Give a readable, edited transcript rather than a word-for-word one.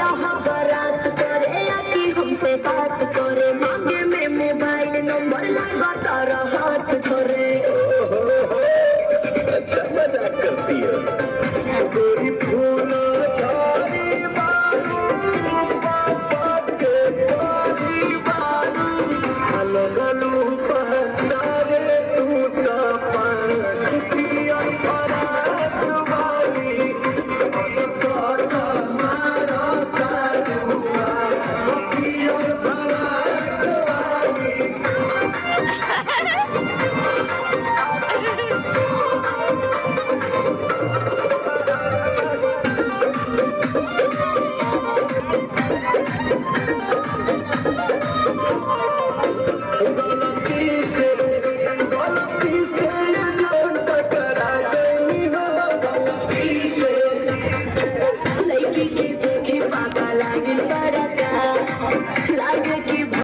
बारात करे आके हमसे बात करे मांगे में मोबाइल नंबर लगा तारा हाथ धरे। अच्छा मजाक करती हो।